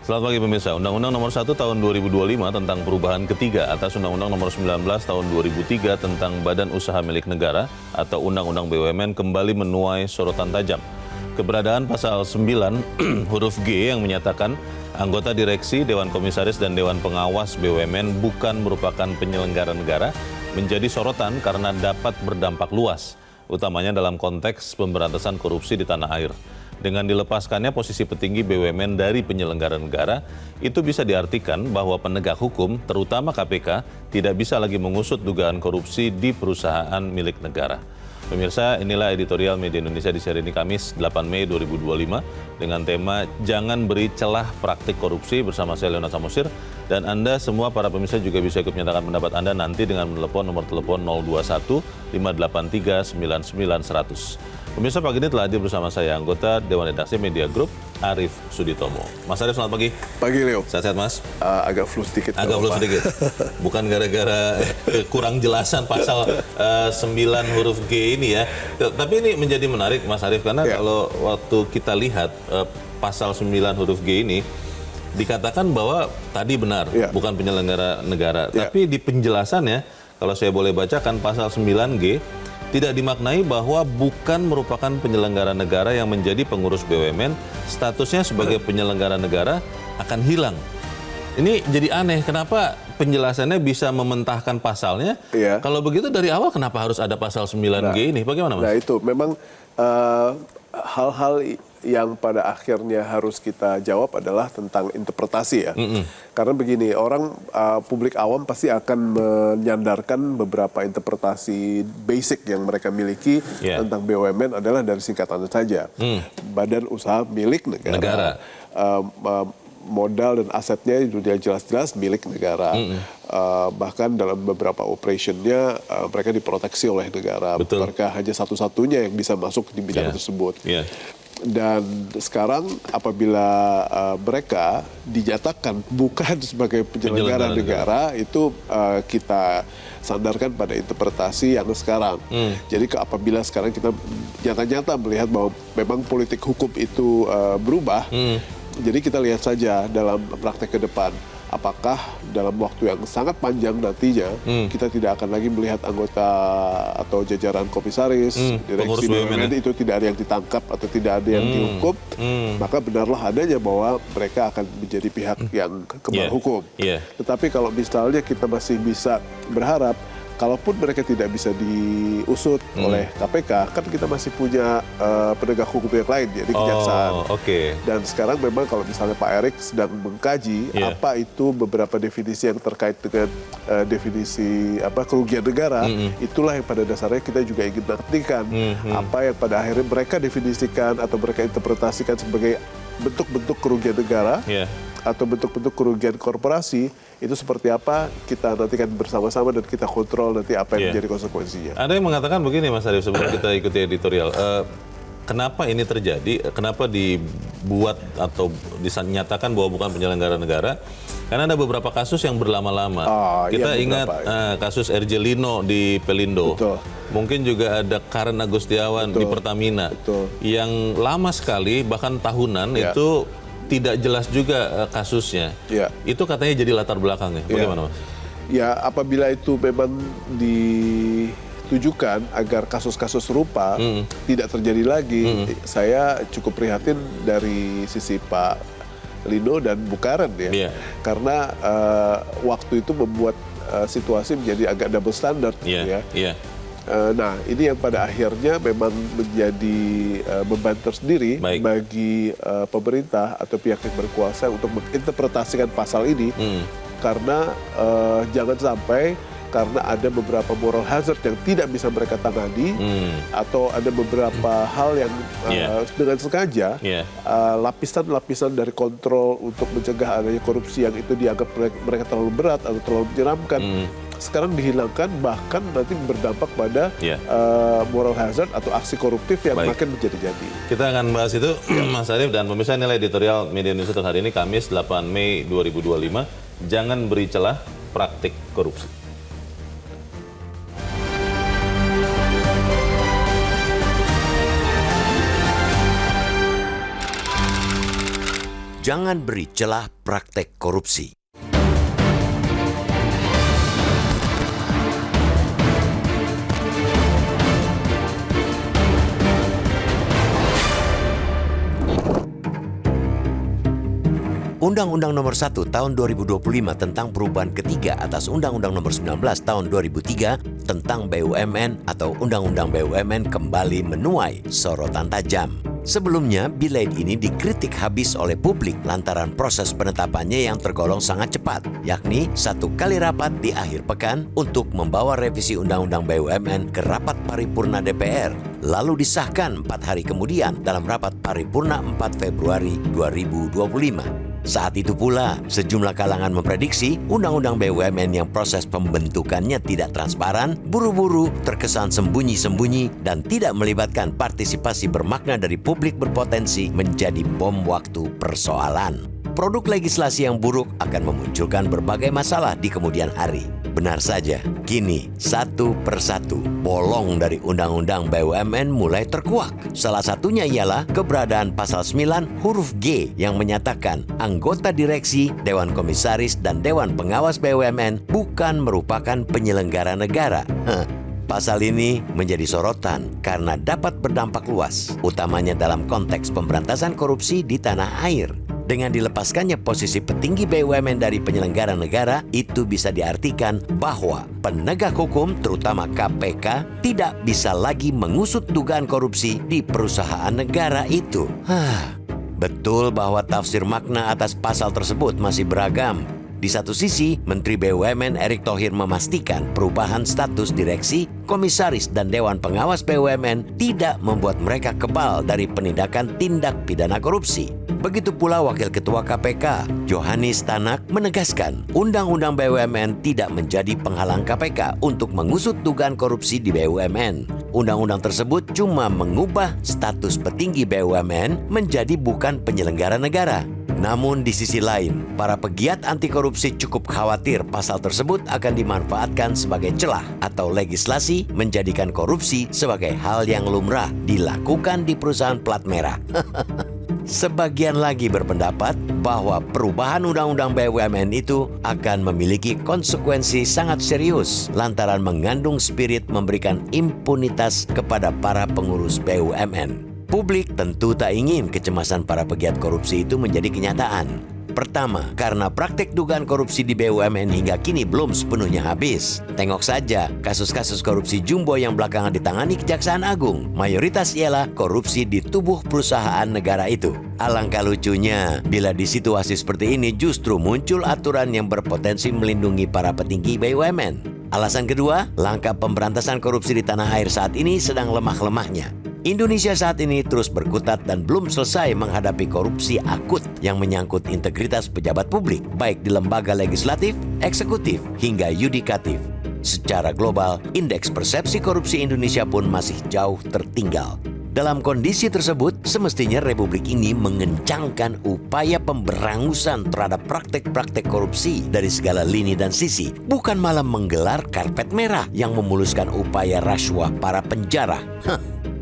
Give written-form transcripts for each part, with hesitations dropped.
Selamat pagi pemirsa. Undang-Undang Nomor 1 Tahun 2025 tentang perubahan ketiga atas Undang-Undang Nomor 19 Tahun 2003 tentang Badan Usaha Milik Negara atau Undang-Undang BUMN kembali menuai sorotan tajam. Keberadaan pasal 9 huruf G yang menyatakan anggota direksi, Dewan Komisaris, dan Dewan Pengawas BUMN bukan merupakan penyelenggara negara menjadi sorotan karena dapat berdampak luas, utamanya dalam konteks pemberantasan korupsi di tanah air. Dengan dilepaskannya posisi petinggi BUMN dari penyelenggara negara, itu bisa diartikan bahwa penegak hukum, terutama KPK, tidak bisa lagi mengusut dugaan korupsi di perusahaan milik negara. Pemirsa, inilah editorial Media Indonesia di seri ini Kamis 8 Mei 2025 dengan tema Jangan Beri Celah Praktik Korupsi bersama saya Leonard Samosir. Dan Anda semua para pemirsa juga bisa ikut menyatakan pendapat Anda nanti dengan menelepon nomor telepon 021 583 99 100. Pemirsa, pagi ini telah hadir bersama saya anggota Dewan Redaksi Media Group, Arief Suditomo. Mas Arief, selamat pagi. Pagi, Leo. Sehat-sehat, Mas? Agak flu sedikit. Agak flu sedikit. Bukan gara-gara kurang jelasan pasal 9 huruf G ini ya. Tapi ini menjadi menarik, Mas Arief, karena kalau waktu kita lihat pasal 9 huruf G ini, dikatakan bahwa tadi benar, bukan penyelenggara negara. Tapi di penjelasannya, kalau saya boleh bacakan pasal 9G, tidak dimaknai bahwa bukan merupakan penyelenggara negara yang menjadi pengurus BUMN, statusnya sebagai penyelenggara negara akan hilang. Ini jadi aneh, kenapa penjelasannya bisa mementahkan pasalnya? Kalau begitu dari awal kenapa harus ada pasal 9G ini? Bagaimana, Mas? Nah itu memang hal-hal yang pada akhirnya harus kita jawab adalah tentang interpretasi ya. Karena begini, orang publik awam pasti akan menyandarkan beberapa interpretasi basic yang mereka miliki tentang BUMN adalah dari singkatannya saja. Badan Usaha Milik Negara. Modal dan asetnya sudah jelas-jelas milik negara. Bahkan dalam beberapa operationnya mereka diproteksi oleh negara. Mereka hanya satu-satunya yang bisa masuk di bidang tersebut. Dan sekarang apabila mereka dinyatakan bukan sebagai penyelenggara negara, itu kita sandarkan pada interpretasi yang sekarang. Jadi apabila sekarang kita nyata-nyata melihat bahwa memang politik hukum itu berubah, jadi kita lihat saja dalam praktek ke depan, apakah dalam waktu yang sangat panjang nantinya kita tidak akan lagi melihat anggota atau jajaran komisaris, direksi BUMN itu tidak ada yang ditangkap atau tidak ada yang dihukum, maka benarlah adanya bahwa mereka akan menjadi pihak yang kebal hukum. Tetapi kalau misalnya kita masih bisa berharap, kalaupun mereka tidak bisa diusut oleh KPK, kan kita masih punya penegak hukum yang lain, jadi kejaksaan. Dan sekarang memang kalau misalnya Pak Erik sedang mengkaji apa itu beberapa definisi yang terkait dengan definisi kerugian negara, itulah yang pada dasarnya kita juga ingin nantikan apa yang pada akhirnya mereka definisikan atau mereka interpretasikan sebagai bentuk-bentuk kerugian negara atau bentuk-bentuk kerugian korporasi, itu seperti apa kita nantikan bersama-sama dan kita kontrol nanti apa yang menjadi konsekuensinya. Ada yang mengatakan begini, Mas Arief, sebelum kita ikuti editorial, kenapa ini terjadi, kenapa dibuat atau dinyatakan bahwa bukan penyelenggara negara? Karena ada beberapa kasus yang berlama-lama. Kita ingat kasus RJ Lino di Pelindo. Mungkin juga ada Karen Agustiawan di Pertamina. Yang lama sekali, bahkan tahunan, itu tidak jelas juga kasusnya. Itu katanya jadi latar belakangnya. Bagaimana, Mas? Ya, apabila itu memang ditujukan agar kasus-kasus serupa tidak terjadi lagi, saya cukup prihatin dari sisi Pak Lino dan Bu Karen ya. Karena waktu itu membuat situasi menjadi agak double standard Nah, ini yang pada akhirnya memang menjadi beban tersendiri bagi pemerintah atau pihak yang berkuasa untuk menginterpretasikan pasal ini, karena jangan sampai karena ada beberapa moral hazard yang tidak bisa mereka tangani atau ada beberapa hal yang dengan sengaja lapisan-lapisan dari kontrol untuk mencegah adanya korupsi yang itu dianggap mereka terlalu berat atau terlalu menyeramkan, sekarang dihilangkan, bahkan nanti berdampak pada moral hazard atau aksi koruptif yang makin menjadi-jadi. Kita akan bahas itu, Mas Arief, dan pemirsa, nilai editorial Media Indonesia untuk hari ini, Kamis 8 Mei 2025, jangan beri celah praktik korupsi. Jangan beri celah praktek korupsi. Undang-Undang Nomor 1 Tahun 2025 tentang perubahan ketiga atas Undang-Undang Nomor 19 Tahun 2003 tentang BUMN atau Undang-Undang BUMN kembali menuai sorotan tajam. Sebelumnya, Bilaid ini dikritik habis oleh publik lantaran proses penetapannya yang tergolong sangat cepat, yakni 1 kali rapat di akhir pekan untuk membawa revisi Undang-Undang BUMN ke rapat paripurna DPR, lalu disahkan 4 hari kemudian dalam rapat paripurna 4 Februari 2025. Saat itu pula, sejumlah kalangan memprediksi Undang-Undang BUMN yang proses pembentukannya tidak transparan, buru-buru, terkesan sembunyi-sembunyi, dan tidak melibatkan partisipasi bermakna dari publik berpotensi menjadi bom waktu persoalan. Produk legislasi yang buruk akan memunculkan berbagai masalah di kemudian hari. Benar saja, kini satu persatu bolong dari Undang-Undang BUMN mulai terkuak. Salah satunya ialah keberadaan pasal 9 huruf G yang menyatakan anggota direksi, Dewan Komisaris, dan Dewan Pengawas BUMN bukan merupakan penyelenggara negara. Pasal ini menjadi sorotan karena dapat berdampak luas, utamanya dalam konteks pemberantasan korupsi di tanah air. Dengan dilepaskannya posisi petinggi BUMN dari penyelenggara negara, itu bisa diartikan bahwa penegak hukum, terutama KPK, tidak bisa lagi mengusut dugaan korupsi di perusahaan negara itu. Betul bahwa tafsir makna atas pasal tersebut masih beragam. Di satu sisi, Menteri BUMN Erick Thohir memastikan perubahan status direksi, komisaris, dan Dewan Pengawas BUMN tidak membuat mereka kebal dari penindakan tindak pidana korupsi. Begitu pula Wakil Ketua KPK, Johannes Tanak, menegaskan Undang-Undang BUMN tidak menjadi penghalang KPK untuk mengusut dugaan korupsi di BUMN. Undang-undang tersebut cuma mengubah status petinggi BUMN menjadi bukan penyelenggara negara. Namun di sisi lain, para pegiat anti korupsi cukup khawatir pasal tersebut akan dimanfaatkan sebagai celah atau legislasi menjadikan korupsi sebagai hal yang lumrah dilakukan di perusahaan plat merah. Sebagian lagi berpendapat bahwa perubahan Undang-Undang BUMN itu akan memiliki konsekuensi sangat serius lantaran mengandung spirit memberikan impunitas kepada para pengurus BUMN. Publik tentu tak ingin kecemasan para pegiat korupsi itu menjadi kenyataan. Pertama, karena praktek dugaan korupsi di BUMN hingga kini belum sepenuhnya habis. Tengok saja kasus-kasus korupsi jumbo yang belakangan ditangani Kejaksaan Agung. Mayoritas ialah korupsi di tubuh perusahaan negara itu. Alangkah lucunya bila di situasi seperti ini justru muncul aturan yang berpotensi melindungi para petinggi BUMN. Alasan kedua, langkah pemberantasan korupsi di tanah air saat ini sedang lemah-lemahnya. Indonesia saat ini terus berkutat dan belum selesai menghadapi korupsi akut yang menyangkut integritas pejabat publik, baik di lembaga legislatif, eksekutif, hingga yudikatif. Secara global, indeks persepsi korupsi Indonesia pun masih jauh tertinggal. Dalam kondisi tersebut, semestinya Republik ini mengencangkan upaya pemberangusan terhadap praktek-praktek korupsi dari segala lini dan sisi, bukan malah menggelar karpet merah yang memuluskan upaya rasuah para penjara.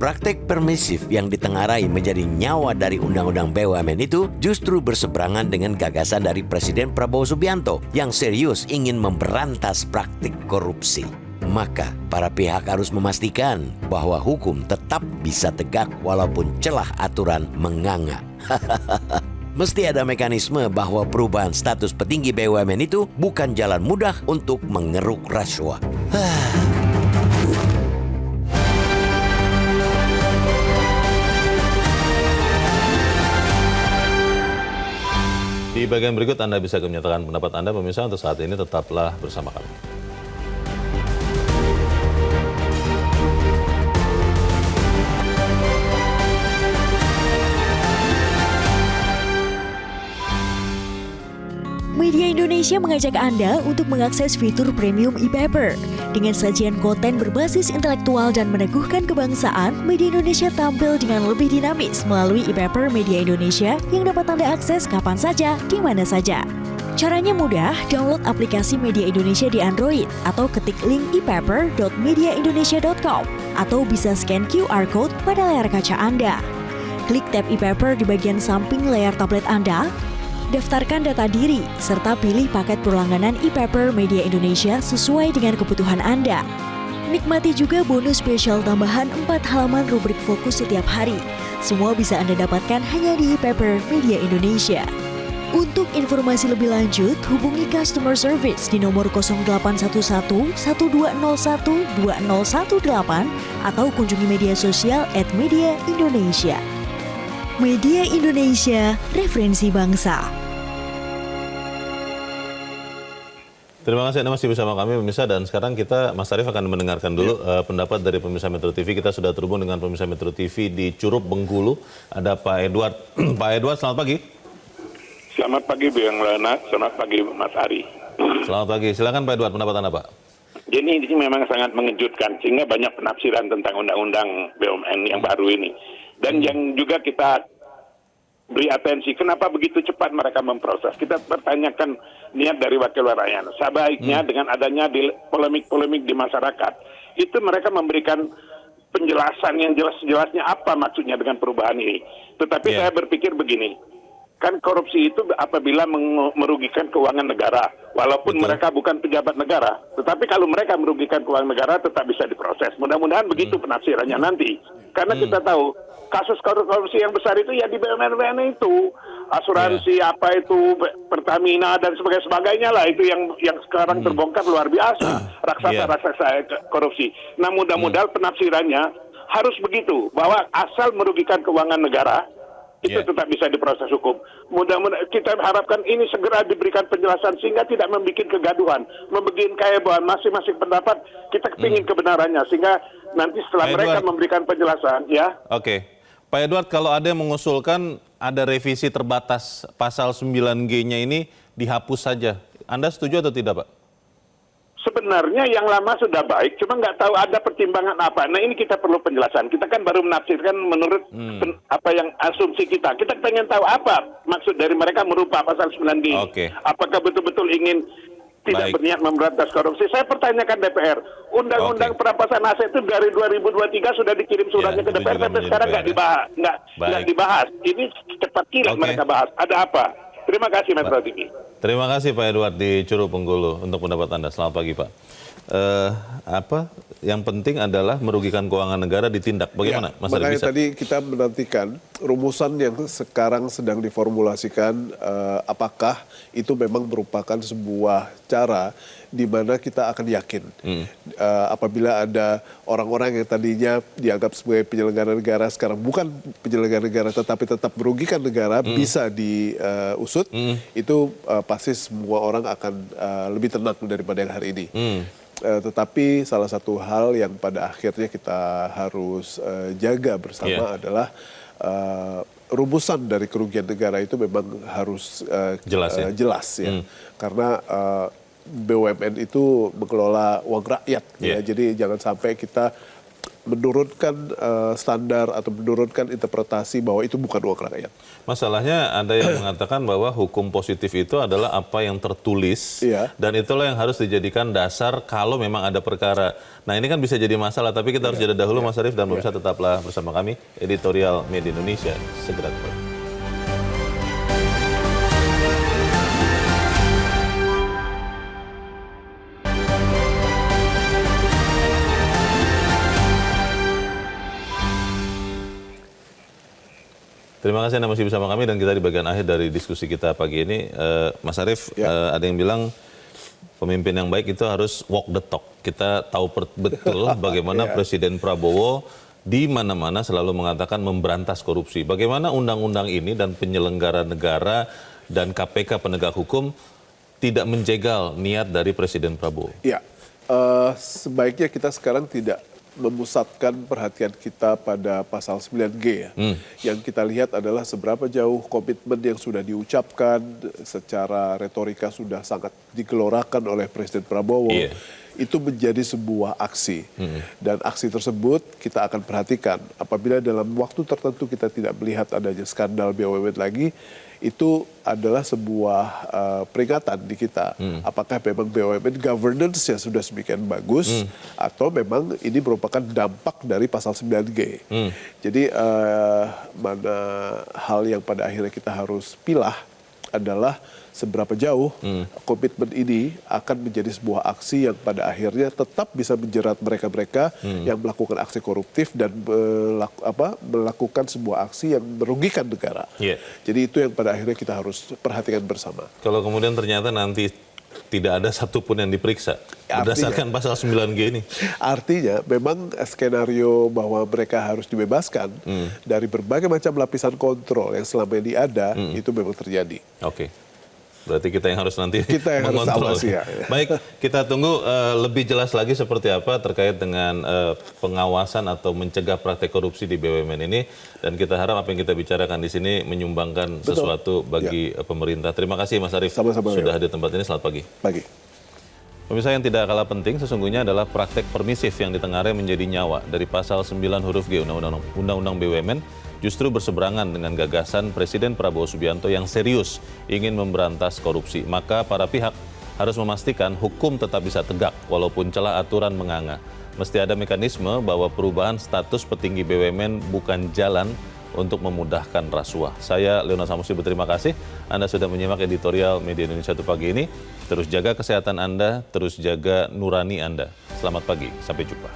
Praktek permisif yang ditengarai menjadi nyawa dari Undang-Undang BUMN itu justru berseberangan dengan gagasan dari Presiden Prabowo Subianto yang serius ingin memberantas praktik korupsi. Maka para pihak harus memastikan bahwa hukum tetap bisa tegak walaupun celah aturan menganga. Mesti ada mekanisme bahwa perubahan status petinggi BUMN itu bukan jalan mudah untuk mengeruk rasuah. Di bagian berikut Anda bisa menyatakan pendapat Anda, pemirsa. Untuk saat ini tetaplah bersama kami. Media Indonesia mengajak Anda untuk mengakses fitur premium e-paper. Dengan sajian konten berbasis intelektual dan meneguhkan kebangsaan, Media Indonesia tampil dengan lebih dinamis melalui e-paper Media Indonesia yang dapat Anda akses kapan saja, di mana saja. Caranya mudah, download aplikasi Media Indonesia di Android atau ketik link e-paper.mediaindonesia.com atau bisa scan QR Code pada layar kaca Anda. Klik tab e-paper di bagian samping layar tablet Anda, Daftarkan data diri, serta pilih paket berlangganan e-paper Media Indonesia sesuai dengan kebutuhan Anda. Nikmati juga bonus spesial tambahan 4 halaman rubrik fokus setiap hari. Semua bisa Anda dapatkan hanya di e-paper Media Indonesia. Untuk informasi lebih lanjut, hubungi customer service di nomor 0811 1201 2018 atau kunjungi media sosial @Media Indonesia. Media Indonesia, referensi bangsa. Terima kasih Anda masih bersama kami pemirsa, dan sekarang Mas Arief akan mendengarkan dulu pendapat dari pemirsa Metro TV. Kita sudah terhubung dengan pemirsa Metro TV di Curup, Bengkulu. Ada Pak Edward. Pak Edward, selamat pagi. Selamat pagi Bu Yang Lana, selamat pagi Mas Ari. Selamat pagi, silakan Pak Edward, pendapat Anda Pak. Jadi ini memang sangat mengejutkan, sehingga banyak penafsiran tentang undang-undang BUMN yang baru ini. Dan yang juga kita beri atensi, kenapa begitu cepat mereka memproses. Kita pertanyakan niat dari wakil rakyat. Sebaiknya dengan adanya polemik-polemik di masyarakat, itu mereka memberikan penjelasan yang jelas-jelasnya apa maksudnya dengan perubahan ini. Tetapi saya berpikir begini, kan korupsi itu apabila merugikan keuangan negara, walaupun mereka bukan pejabat negara. Tetapi kalau mereka merugikan keuangan negara tetap bisa diproses. Mudah-mudahan begitu penafsirannya nanti. Karena kita tahu kasus korupsi yang besar itu ya di BUMN itu, asuransi apa itu, Pertamina dan sebagainya lah, itu yang sekarang terbongkar luar biasa, raksasa korupsi. Nah mudah-mudahan penafsirannya harus begitu, bahwa asal merugikan keuangan negara itu tetap bisa diproses hukum. Mudah-mudahan kita harapkan ini segera diberikan penjelasan sehingga tidak membuat kegaduhan, membuat kehebohan. Masing-masing pendapat kita kepingin kebenarannya, sehingga nanti setelah mereka memberikan penjelasan, Oke. Pak Edward, kalau ada yang mengusulkan ada revisi terbatas pasal 9G-nya ini dihapus saja, Anda setuju atau tidak, Pak? Sebenarnya yang lama sudah baik, cuma nggak tahu ada pertimbangan apa. Nah ini kita perlu penjelasan. Kita kan baru menafsirkan menurut apa yang asumsi kita. Kita pengen tahu apa maksud dari mereka merubah pasal 9G. Apakah betul-betul ingin tidak berniat memberantas korupsi? Saya pertanyakan DPR. Undang-undang perampasan aset itu dari 2023 sudah dikirim suratnya ke DPR, sampai sekarang nggak dibahas. Ini cepat kilat mereka bahas. Ada apa? Terima kasih Metro TV. Terima kasih Pak Edward di Curup, Bengkulu untuk pendapat Anda. Selamat pagi Pak. Yang penting adalah merugikan keuangan negara ditindak. Bagaimana Mas Arief? Makanya tadi kita menantikan rumusan yang sekarang sedang diformulasikan, apakah itu memang merupakan sebuah cara di mana kita akan yakin apabila ada orang-orang yang tadinya dianggap sebagai penyelenggara negara, sekarang bukan penyelenggara negara tetapi tetap merugikan negara, bisa diusut, itu pasti semua orang akan lebih tenang daripada yang hari ini. Tetapi salah satu hal yang pada akhirnya kita harus jaga bersama adalah rumusan dari kerugian negara itu memang harus jelas ya. Karena BUMN itu mengelola uang rakyat, jadi jangan sampai kita menurunkan standar atau menurunkan interpretasi bahwa itu bukan uang rakyat. Masalahnya ada yang mengatakan bahwa hukum positif itu adalah apa yang tertulis, dan itulah yang harus dijadikan dasar kalau memang ada perkara. Nah ini kan bisa jadi masalah, tapi kita harus jeda dahulu Mas Arief, dan pemirsa tetaplah bersama kami, Editorial Media Indonesia, segera kembali. Terima kasih Anda masih bersama kami, dan kita di bagian akhir dari diskusi kita pagi ini. Mas Arief, ada yang bilang pemimpin yang baik itu harus walk the talk. Kita tahu betul bagaimana Presiden Prabowo di mana-mana selalu mengatakan memberantas korupsi. Bagaimana undang-undang ini dan penyelenggara negara dan KPK penegak hukum tidak menjegal niat dari Presiden Prabowo? Ya, sebaiknya kita sekarang tidak memusatkan perhatian kita pada pasal 9G ya. Yang kita lihat adalah seberapa jauh komitmen yang sudah diucapkan secara retorika sudah sangat digelorakan oleh Presiden Prabowo. Itu menjadi sebuah aksi. Dan aksi tersebut kita akan perhatikan. Apabila dalam waktu tertentu kita tidak melihat adanya skandal BUMN lagi, itu adalah sebuah peringatan di kita. Apakah memang BUMN governance-nya sudah semakin bagus, atau memang ini merupakan dampak dari pasal 9G. Jadi mana hal yang pada akhirnya kita harus pilah adalah seberapa jauh komitmen ini akan menjadi sebuah aksi yang pada akhirnya tetap bisa menjerat mereka-mereka yang melakukan aksi koruptif dan melakukan sebuah aksi yang merugikan negara. Yeah. Jadi itu yang pada akhirnya kita harus perhatikan bersama. Kalau kemudian ternyata nanti tidak ada satupun yang diperiksa berdasarkan pasal 9G ini. Artinya memang skenario bahwa mereka harus dibebaskan dari berbagai macam lapisan kontrol yang selama ini ada, itu memang terjadi. Oke. Berarti kita yang harus nanti mengontrol. Harus awasi, ya. Baik, kita tunggu lebih jelas lagi seperti apa terkait dengan pengawasan atau mencegah praktek korupsi di BUMN ini. Dan kita harap apa yang kita bicarakan di sini menyumbangkan sesuatu bagi pemerintah. Terima kasih Mas Arief sudah hadir di tempat ini. Selamat pagi. Pagi. Pemirsa, yang tidak kalah penting sesungguhnya adalah praktek permisif yang ditengarai menjadi nyawa dari pasal 9 huruf G Undang-Undang BUMN justru berseberangan dengan gagasan Presiden Prabowo Subianto yang serius ingin memberantas korupsi. Maka para pihak harus memastikan hukum tetap bisa tegak walaupun celah aturan menganga. Mesti ada mekanisme bahwa perubahan status petinggi BUMN bukan jalan untuk memudahkan rasuah. Saya Leona Samusi berterima kasih. Anda sudah menyimak editorial Media Indonesia pagi ini. Terus jaga kesehatan Anda, terus jaga nurani Anda. Selamat pagi, sampai jumpa.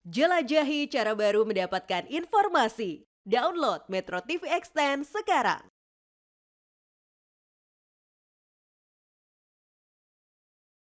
Jelajahi cara baru mendapatkan informasi. Download Metro TV Extend sekarang.